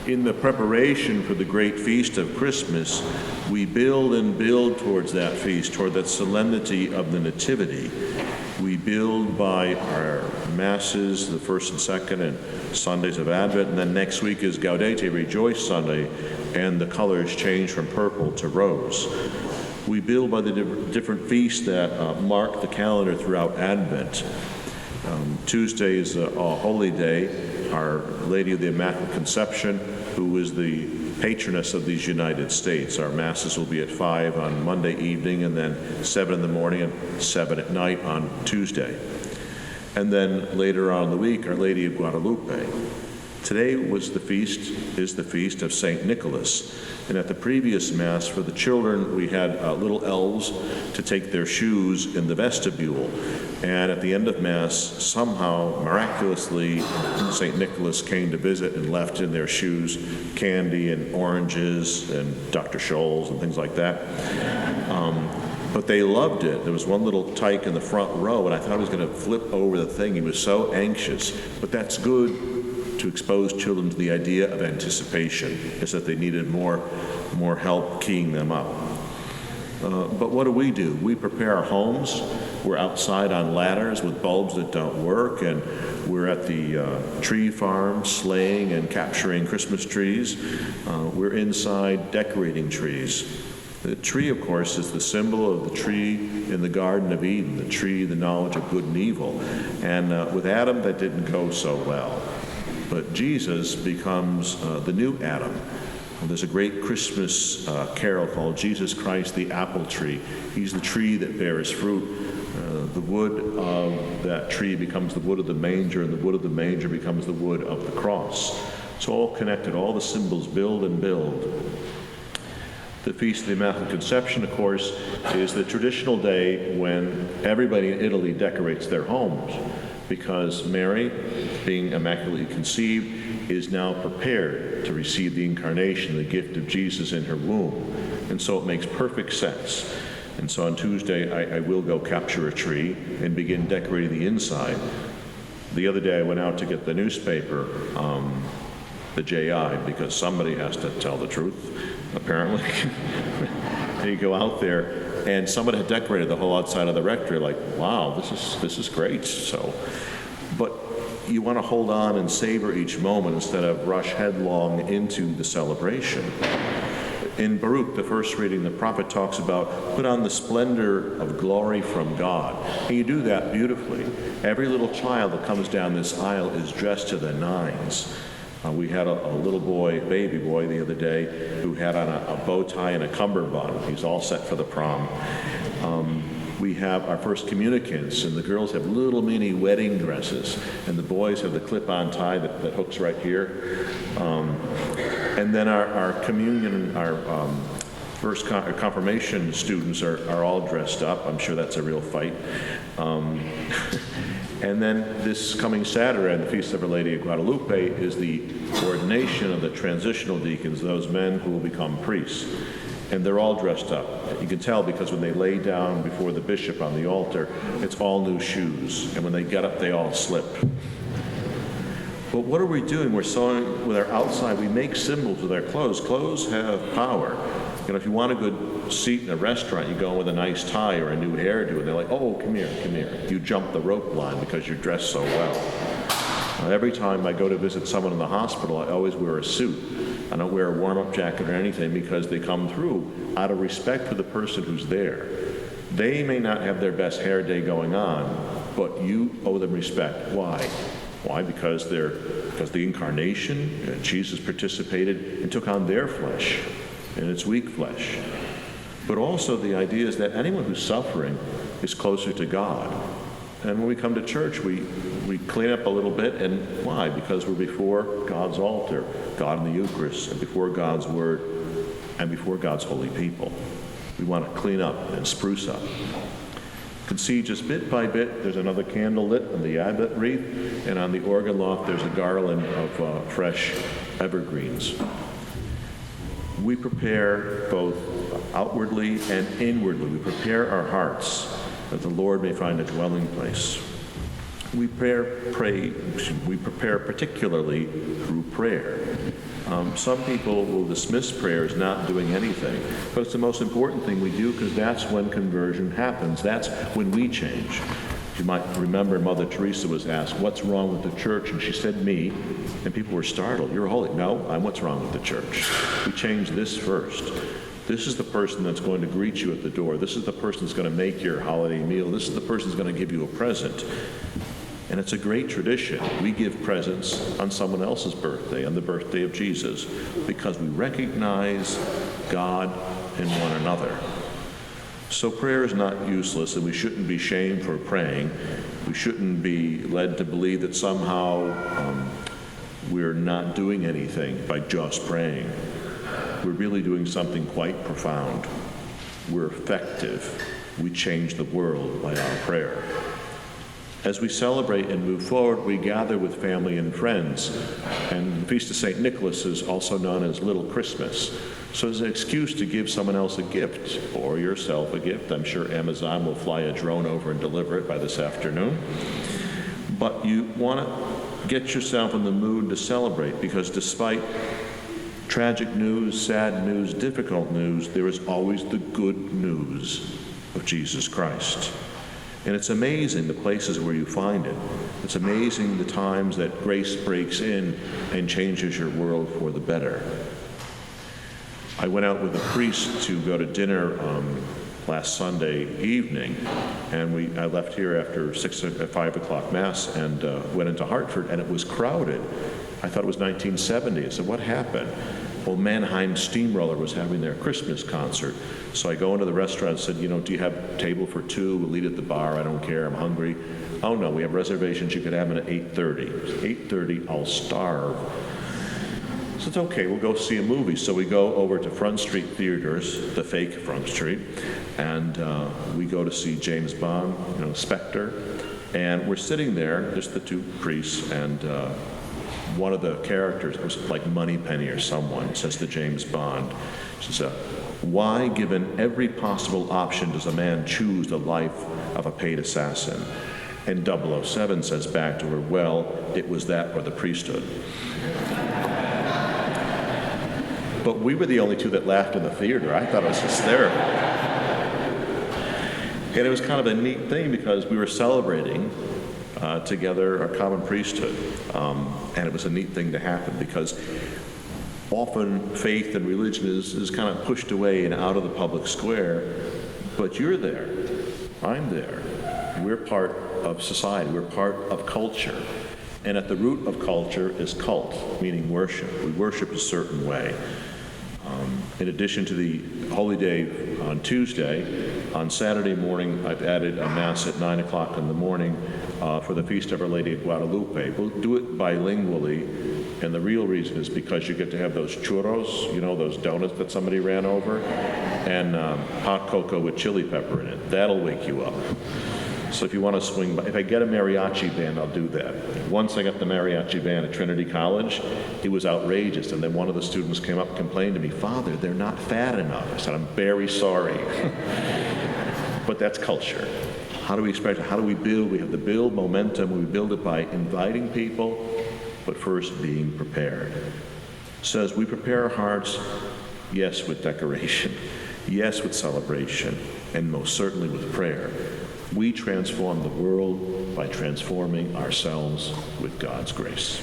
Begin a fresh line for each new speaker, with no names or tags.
In the preparation for the great feast of Christmas, we build and build towards that feast, toward that solemnity of the Nativity. We build by our Masses, the first and second, and Sundays of Advent, and then next week is Gaudete, Rejoice Sunday, and the colors change from purple to rose. We build by the different feasts that mark the calendar throughout Advent. Tuesday is a holy day, Our Lady of the Immaculate Conception, who is the patroness of these United States. Our Masses will be at 5 on Monday evening, and then 7 in the morning and 7 at night on Tuesday. And then later on in the week, Our Lady of Guadalupe. Today is the feast of St. Nicholas. And at the previous Mass for the children, we had little elves to take their shoes in the vestibule. And at the end of Mass, somehow, miraculously, St. Nicholas came to visit and left in their shoes candy and oranges and Dr. Scholl's and things like that. But they loved it. There was one little tyke in the front row, and I thought he was going to flip over the thing. He was so anxious. But that's good to expose children to the idea of anticipation, is that they needed more help keying them up. But what do? We prepare our homes. We're outside on ladders with bulbs that don't work, and we're at the tree farm slaying and capturing Christmas trees. We're inside decorating trees. The tree, of course, is the symbol of the tree in the Garden of Eden, the tree, the knowledge of good and evil. And with Adam, that didn't go so well. But Jesus becomes the new Adam. And there's a great Christmas carol called Jesus Christ the Apple Tree. He's the tree that bears fruit. The wood of that tree becomes the wood of the manger, and the wood of the manger becomes the wood of the cross. It's all connected. All the symbols build and build. The Feast of the Immaculate Conception, of course, is the traditional day when everybody in Italy decorates their homes, because Mary, being immaculately conceived, is now prepared to receive the incarnation, the gift of Jesus in her womb. And so it makes perfect sense. And so on Tuesday, I will go capture a tree and begin decorating the inside. The other day, I went out to get the newspaper, the JI, because somebody has to tell the truth, apparently. And you go out there, and somebody had decorated the whole outside of the rectory, like, wow, this is great. So, but you want to hold on and savor each moment instead of rush headlong into the celebration. In Baruch, the first reading, the prophet talks about put on the splendor of glory from God. And you do that beautifully. Every little child that comes down this aisle is dressed to the nines. We had a little boy, baby boy, the other day who had on a bow tie and a cummerbund. He's all set for the prom. We have our first communicants, and the girls have little mini wedding dresses, and the boys have the clip-on tie that hooks right here. And then our communion, our first confirmation students are all dressed up. I'm sure that's a real fight. And then this coming Saturday, on the Feast of Our Lady of Guadalupe, is the ordination of the transitional deacons, those men who will become priests. And they're all dressed up. You can tell because when they lay down before the bishop on the altar, it's all new shoes. And when they get up, they all slip. But what are we doing? We're sewing with our outside. We make symbols with our clothes. Clothes have power. You know, if you want a good seat in a restaurant, you go in with a nice tie or a new hairdo, and they're like, oh, come here. You jump the rope line because you're dressed so well. Every time I go to visit someone in the hospital, I always wear a suit. I don't wear a warm-up jacket or anything because they come through out of respect for the person who's there. They may not have their best hair day going on, but you owe them respect. Why? Why? Because the incarnation, Jesus participated and took on their flesh, and it's weak flesh. But also the idea is that anyone who's suffering is closer to God. And when we come to church, we clean up a little bit, and why? Because we're before God's altar, God in the Eucharist, and before God's Word, and before God's holy people. We want to clean up and spruce up. You can see just bit by bit, there's another candle lit on the Advent wreath, and on the organ loft there's a garland of fresh evergreens. We prepare both outwardly and inwardly. We prepare our hearts that the Lord may find a dwelling place. We prepare particularly through prayer. Some people will dismiss prayer as not doing anything, but it's the most important thing we do because that's when conversion happens. That's when we change. You might remember Mother Teresa was asked, what's wrong with the church? And she said, me. And people were startled. You're holy. No, I'm what's wrong with the church. We change this first. This is the person that's going to greet you at the door. This is the person that's going to make your holiday meal. This is the person that's going to give you a present. And it's a great tradition. We give presents on someone else's birthday, on the birthday of Jesus, because we recognize God in one another. So prayer is not useless, and we shouldn't be shamed for praying. We shouldn't be led to believe that somehow we're not doing anything by just praying. We're really doing something quite profound. We're effective. We change the world by our prayer. As we celebrate and move forward, we gather with family and friends. And the Feast of St. Nicholas is also known as Little Christmas. So it's an excuse to give someone else a gift, or yourself a gift. I'm sure Amazon will fly a drone over and deliver it by this afternoon. But you want to get yourself in the mood to celebrate, because despite tragic news, sad news, difficult news, there is always the good news of Jesus Christ. And it's amazing the places where you find it. It's amazing the times that grace breaks in and changes your world for the better. I went out with a priest to go to dinner last Sunday evening, and I left here after 5 o'clock Mass and went into Hartford, and it was crowded. I thought it was 1970. I said, what happened? Well, Mannheim Steamroller was having their Christmas concert. So I go into the restaurant and said, do you have a table for two? We'll eat at the bar. I don't care. I'm hungry. Oh, no, we have reservations. You could have them at 8:30. 8:30, I'll starve. So it's okay. We'll go see a movie. So we go over to Front Street Theaters, the fake Front Street, and we go to see James Bond, Spectre. And we're sitting there, just the two priests, and one of the characters, it was like Moneypenny or someone, says to James Bond, she says, why, given every possible option, does a man choose the life of a paid assassin? And 007 says back to her, well, it was that or the priesthood. But we were the only two that laughed in the theater. I thought it was hysterical. And it was kind of a neat thing because we were celebrating together our common priesthood. And it was a neat thing to happen because often faith and religion is kind of pushed away and out of the public square, but you're there. I'm there. We're part of society. We're part of culture. And at the root of culture is cult, meaning worship. We worship a certain way. In addition to the Holy Day on Tuesday, on Saturday morning, I've added a Mass at 9 o'clock in the morning for the Feast of Our Lady of Guadalupe. We'll do it bilingually, and the real reason is because you get to have those churros, those donuts that somebody ran over, and hot cocoa with chili pepper in it. That'll wake you up. So if you want to swing by, if I get a mariachi band, I'll do that. Once I got the mariachi band at Trinity College, it was outrageous. And then one of the students came up and complained to me, Father, they're not fat enough. I said, I'm very sorry. But that's culture. How do we express it? How do we build? We have to build momentum. We build it by inviting people, but first being prepared. So as we prepare our hearts, yes, with decoration, yes, with celebration, and most certainly with prayer, we transform the world by transforming ourselves with God's grace.